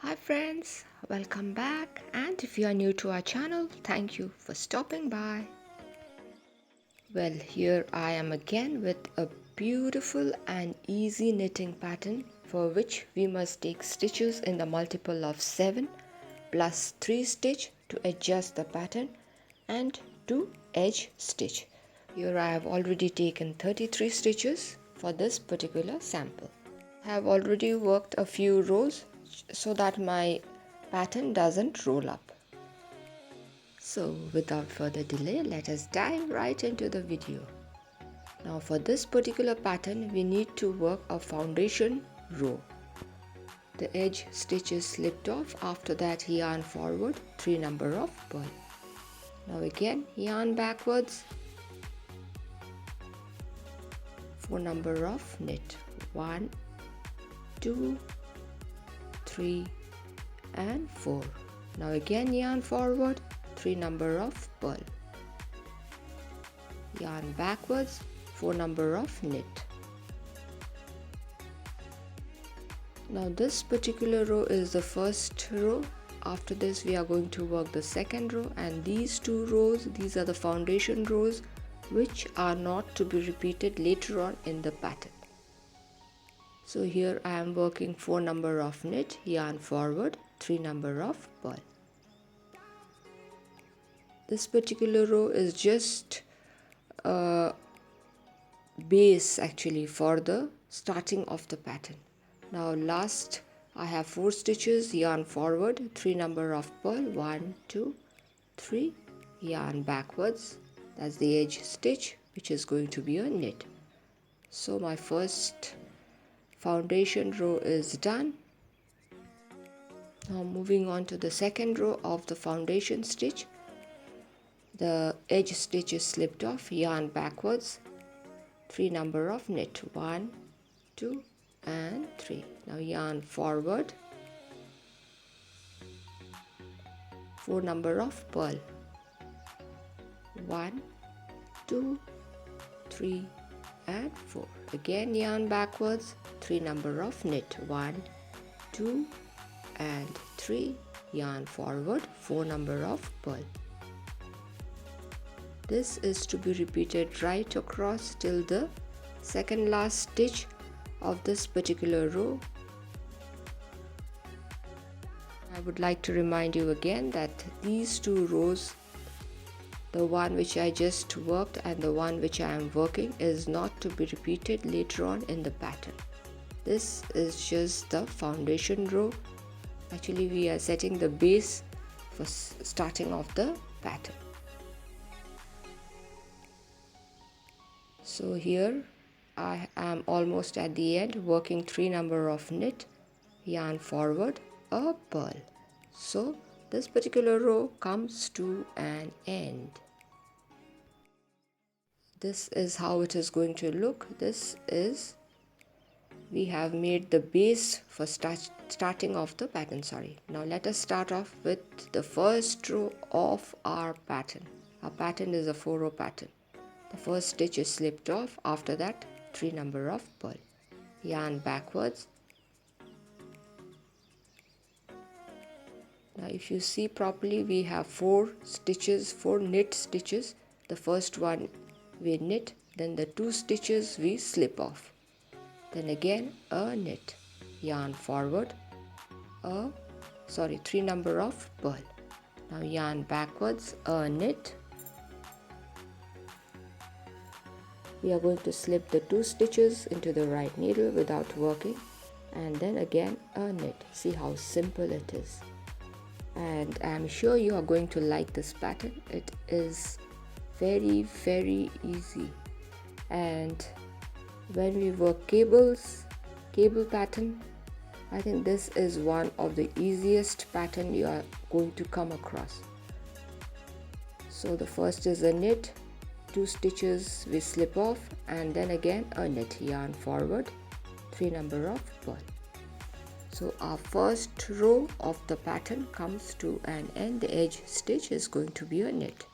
Hi friends, welcome back, and if you are new to our channel, thank you for stopping by. Well, here I am again with a beautiful and easy knitting pattern for which we must take stitches in the multiple of 7 plus 3 stitch to adjust the pattern and 2 edge stitch. Here I have already taken 33 stitches for this particular sample. I have already worked a few rows so that my pattern doesn't roll up. So without further delay, let us dive right into the video. Now for this particular pattern, we need to work a foundation row. The edge stitch is slipped off, after that yarn forward 3 number of purl. Now again yarn backwards 4 number of knit, 1, 2, 3 and 4. Now again yarn forward 3 number of purl, yarn backwards 4 number of knit. Now this particular row is the first row. After this we are going to work the second row, and these two rows, these are the foundation rows which are not to be repeated later on in the pattern. So here I am working 4 number of knit, yarn forward 3 number of purl. This particular row is just a base actually for the starting of the pattern. Now last I have 4 stitches, yarn forward 3 number of purl, 1, 2, 3, yarn backwards, that's the edge stitch which is going to be a knit. So my first foundation row is done. Now moving on to the second row of the foundation stitch. The edge stitch is slipped off, yarn backwards 3 number of knit, 1, 2 and 3. Now yarn forward 4 number of purl, 1, 2, 3 and 4. Again yarn backwards 3 number of knit, 1, 2 and 3, yarn forward 4 number of purl. This is to be repeated right across till the second last stitch of this particular row. I would like to remind you again that these two rows, the one which I just worked and the one which I am working, is not to be repeated later on in the pattern. This is just the foundation row. Actually we are setting the base for starting of the pattern. So here I am almost at the end, working 3 number of knit, yarn forward a purl. So this particular row comes to an end. This is how it is going to look. We have made the base for starting off the pattern. Now let us start off with the first row of our pattern. Our pattern is a 4-row pattern. The first stitch is slipped off, after that 3 number of purl, yarn backwards. Now if you see properly, we have 4 knit stitches. The first one we knit, then the 2 stitches we slip off, then again a knit, yarn forward 3 number of purl. Now yarn backwards a knit. We are going to slip the 2 stitches into the right needle without working, and then again a knit. See how simple it is, and I am sure you are going to like this pattern. It is very easy, and when we work cable pattern, I think this is one of the easiest pattern you are going to come across. So the first is a knit, 2 stitches we slip off, and then again a knit, yarn forward 3 number of purl. So our first row of the pattern comes to an end. The edge stitch is going to be a knit.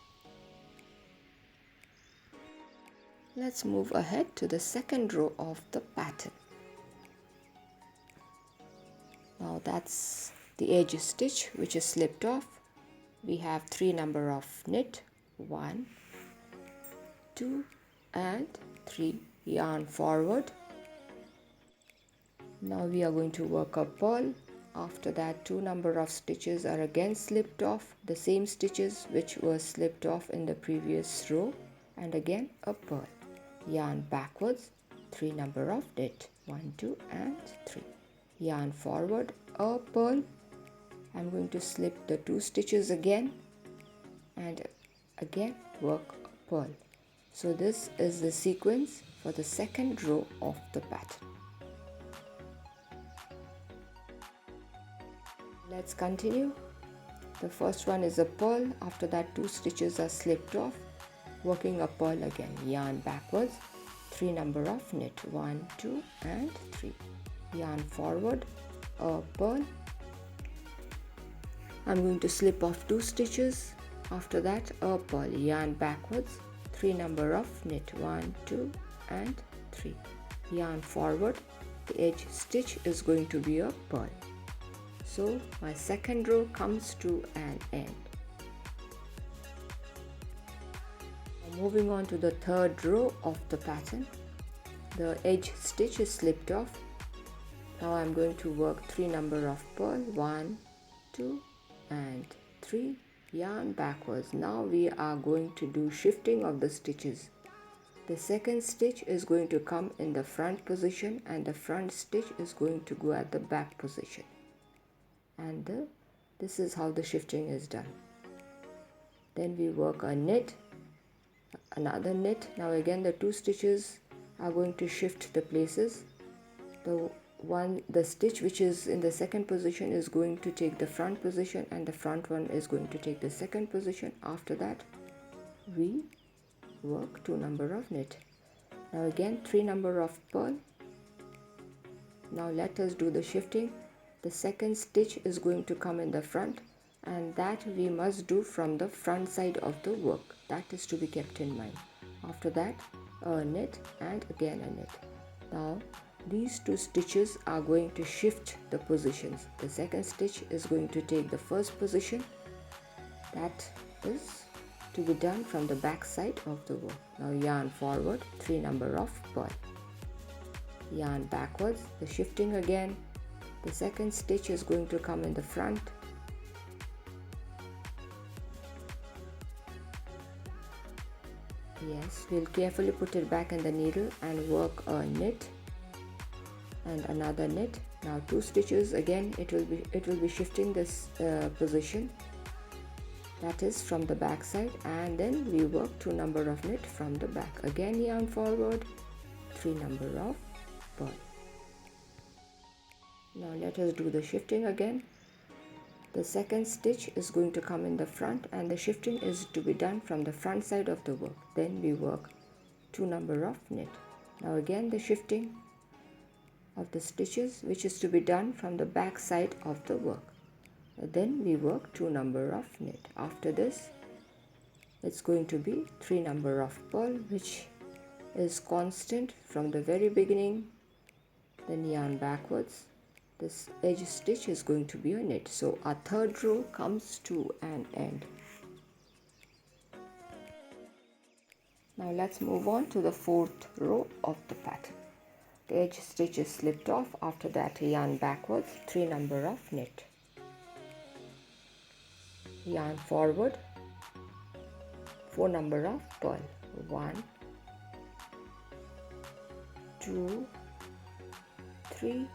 Let's move ahead to the second row of the pattern. Now that's the edge stitch which is slipped off. We have 3 number of knit, 1, 2 and 3. Yarn forward. Now we are going to work a purl. After that 2 number of stitches are again slipped off, the same stitches which were slipped off in the previous row, and again a purl. Yarn backwards, 3 number of knit, 1, 2 and 3. Yarn forward, a purl. I'm going to slip the 2 stitches again and again work a purl. So this is the sequence for the second row of the pattern. Let's continue. The first one is a purl. After that 2 stitches are slipped off, working a purl again. Yarn backwards, 3 number of knit, 1, 2 and 3. Yarn forward, a purl. I'm going to slip off 2 stitches. After that a purl. Yarn backwards, 3 number of knit, 1, 2 and 3. Yarn forward, the edge stitch is going to be a purl. So my second row comes to an end. Now moving on to the third row of the pattern. The edge stitch is slipped off. Now I'm going to work 3 number of purl, 1, 2 and 3. Yarn backwards. Now we are going to do shifting of the stitches. The second stitch is going to come in the front position and the front stitch is going to go at the back position. And this is how the shifting is done. Then we work a knit, another knit. Now again the 2 stitches are going to shift the places. The stitch which is in the second position is going to take the front position and the front one is going to take the second position. After that we work 2 number of knit. Now again 3 number of purl. Now let us do the shifting. The second stitch is going to come in the front, and that we must do from the front side of the work. That is to be kept in mind. After that a knit and again a knit. Now these 2 stitches are going to shift the positions. The second stitch is going to take the first position. That is to be done from the back side of the work. Now yarn forward, 3 number of purl. Yarn backwards, the shifting again. The second stitch is going to come in the front. Yes, we'll carefully put it back in the needle and work a knit and another knit. Now 2 stitches again, it will be shifting this position, that is from the back side, and then we work 2 number of knit from the back. Again yarn forward, 3 number of purl. Now let us do the shifting again. The second stitch is going to come in the front and the shifting is to be done from the front side of the work. Then we work 2 number of knit. Now again the shifting of the stitches which is to be done from the back side of the work. Then we work 2 number of knit. After this it's going to be 3 number of purl, which is constant from the very beginning. Then yarn backwards. This edge stitch is going to be a knit. So our third row comes to an end. Now let's move on to the fourth row of the pattern. The edge stitch is slipped off. After that yarn backwards, 3 number of knit. Yarn forward, 4 number of purl. 1, 2, 3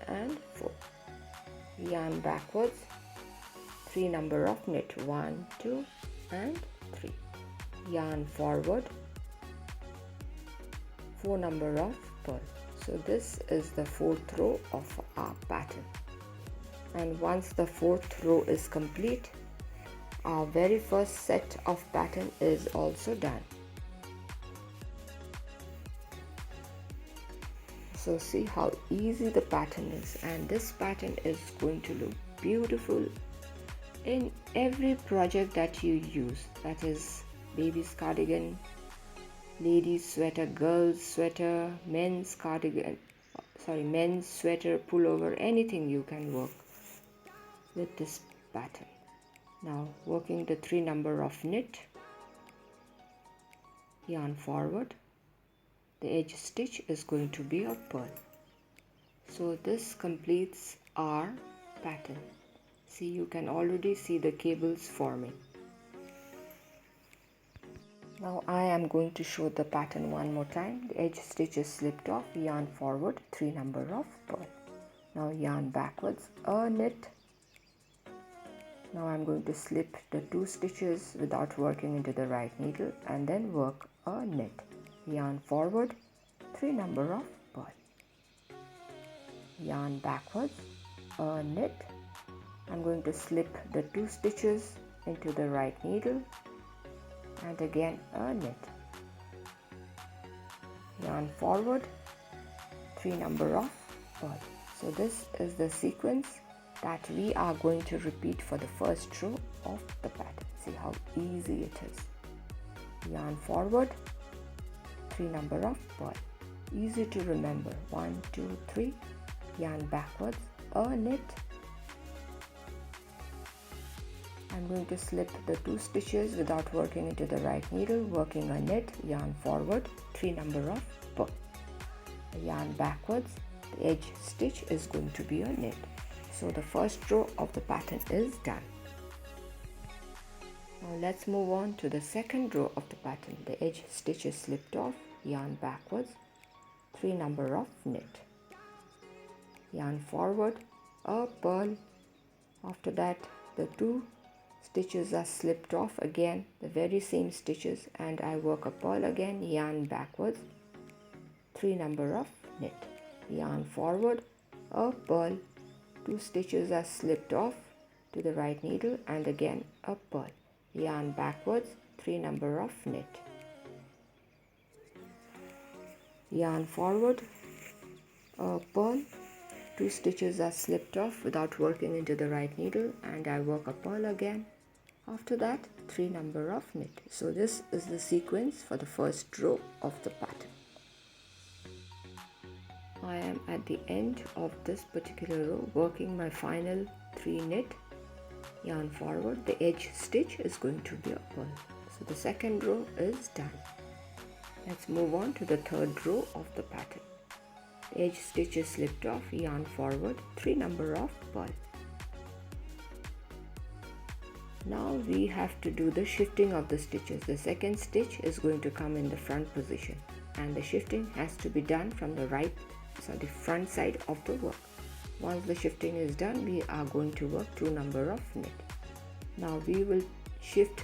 and 4. Yarn backwards, 3 number of knit, 1, 2 and 3. Yarn forward, 4 number of purl. So this is the fourth row of our pattern. And once the fourth row is complete, our very first set of pattern is also done. So see how easy the pattern is, and this pattern is going to look beautiful in every project that you use. That is baby's cardigan, ladies sweater, girls sweater, men's cardigan, men's sweater, pullover, anything you can work. with this pattern. Now working the 3 number of knit, yarn forward, the edge stitch is going to be a pearl. So this completes our pattern. See, you can already see the cables forming. Now I am going to show the pattern one more time. The edge stitch is slipped off, yarn forward, 3 number of pearl. Now yarn backwards, a knit. Now I'm going to slip the 2 stitches without working into the right needle and then work a knit. Yarn forward, 3 number of pearl. Yarn backwards, a knit. I'm going to slip the 2 stitches into the right needle and again a knit. Yarn forward, 3 number of pearl. So this is the sequence that we are going to repeat for the first row of the pattern. See how easy it is. Yarn forward, 3 number of pearl. Easy to remember. 1, 2, 3. Yarn backwards, a knit. I'm going to slip the 2 stitches without working into the right needle, working a knit, yarn forward, 3 number of pearl. Yarn backwards, the edge stitch is going to be a knit. So the first row of the pattern is done. Now let's move on to the second row of the pattern. The edge stitch is slipped off, yarn backwards, 3 number of knit. Yarn forward, a pearl. After that the 2 stitches are slipped off again, the very same stitches, and I work a pearl again, yarn backwards, 3 number of knit. Yarn forward, a pearl, 2 stitches are slipped off to the right needle and again a pearl. Yarn backwards, 3 number of knit. Yarn forward, a pearl, 2 stitches are slipped off without working into the right needle and I work a pearl again. After that 3 number of knit. So this is the sequence for the first row of the pattern. I am at the end of this particular row working my final 3 knit, yarn forward, the edge stitch is going to be a pearl. So the second row is done. Let's move on to the third row of the pattern. The edge stitch is slipped off, yarn forward, 3 number of pearl. Now we have to do the shifting of the stitches. The second stitch is going to come in the front position and the shifting has to be done from the front side of the work. Once the shifting is done, we are going to work 2 number of knit. Now we will shift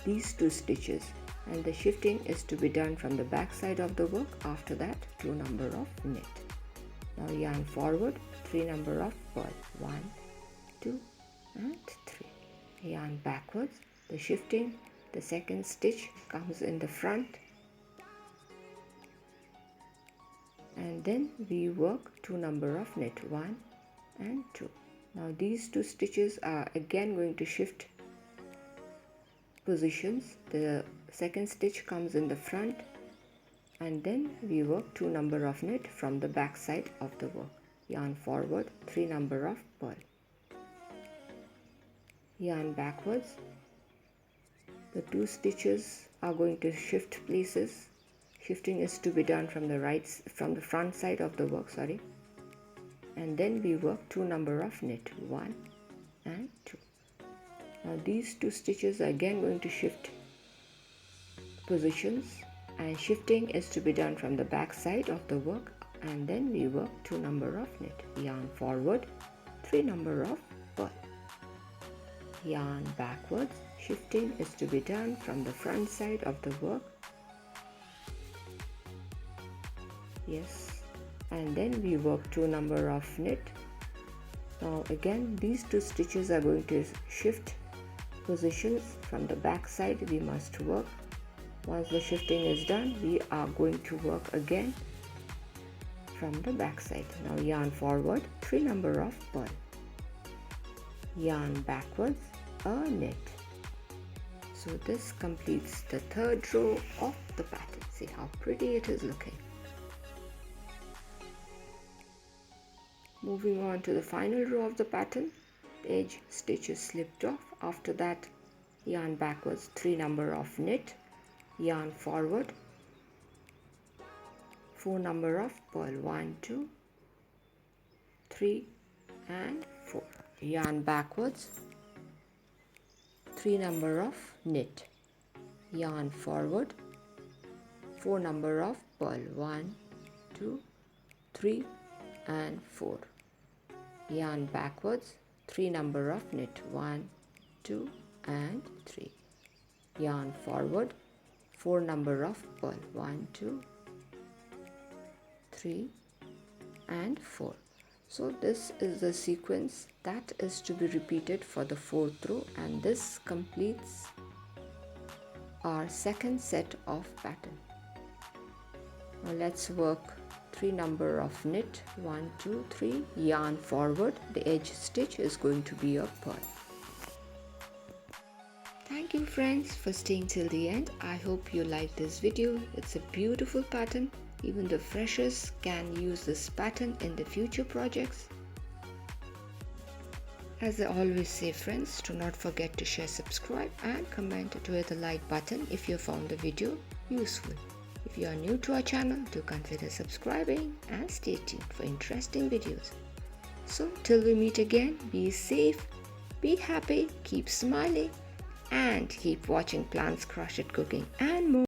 these 2 stitches and the shifting is to be done from the back side of the work. After that 2 number of knit. Now yarn forward, 3 number of pearl, 1, 2 and 3. Yarn backwards, the shifting, the second stitch comes in the front and then we work 2 number of knit, 1 and 2. Now these 2 stitches are again going to shift positions. The second stitch comes in the front and then we work 2 number of knit from the back side of the work. Yarn forward, 3 number of pearl. Yarn backwards, the 2 stitches are going to shift places. Shifting is to be done from the front side of the work, and then we work 2 number of knit, 1 and 2. Now these 2 stitches are again going to shift positions and shifting is to be done from the back side of the work and then we work 2 number of knit. Yarn forward, 3 number of pearl. Yarn backwards, shifting is to be done from the front side of the work, and then we work 2 number of knit. Now again these 2 stitches are going to shift positions from the back side. We must work. Once the shifting is done, we are going to work again from the back side. Now yarn forward, 3 number of pearl. Yarn backwards, a knit. So this completes the third row of the pattern. See how pretty it is looking. Moving on to the final row of the pattern. edge stitch is slipped off. After that, yarn backwards 3 number of knit, yarn forward, 4 number of purl, 1 2 3 and 4, yarn backwards, 3 number of knit, yarn forward, 4 number of purl, 1 2 3 and 4, yarn backwards, 3 number of knit, 1 2 and 3, yarn forward, 4 number of purl, 1 2 3 and 4. So this is the sequence that is to be repeated for the 4th row, and this completes our second set of pattern. Now let's work 3 number of knit, 1 2 3, yarn forward, the edge stitch is going to be a purl. Thank you friends for staying till the end. I hope you liked this video. It's a beautiful pattern. Even the freshers can use this pattern in the future projects. As I always say friends, do not forget to share, subscribe and comment to hit the like button if you found the video useful. If you are new to our channel, do consider subscribing and stay tuned for interesting videos. So till we meet again, be safe, be happy, keep smiling and keep watching Plants Crochet Cooking and more.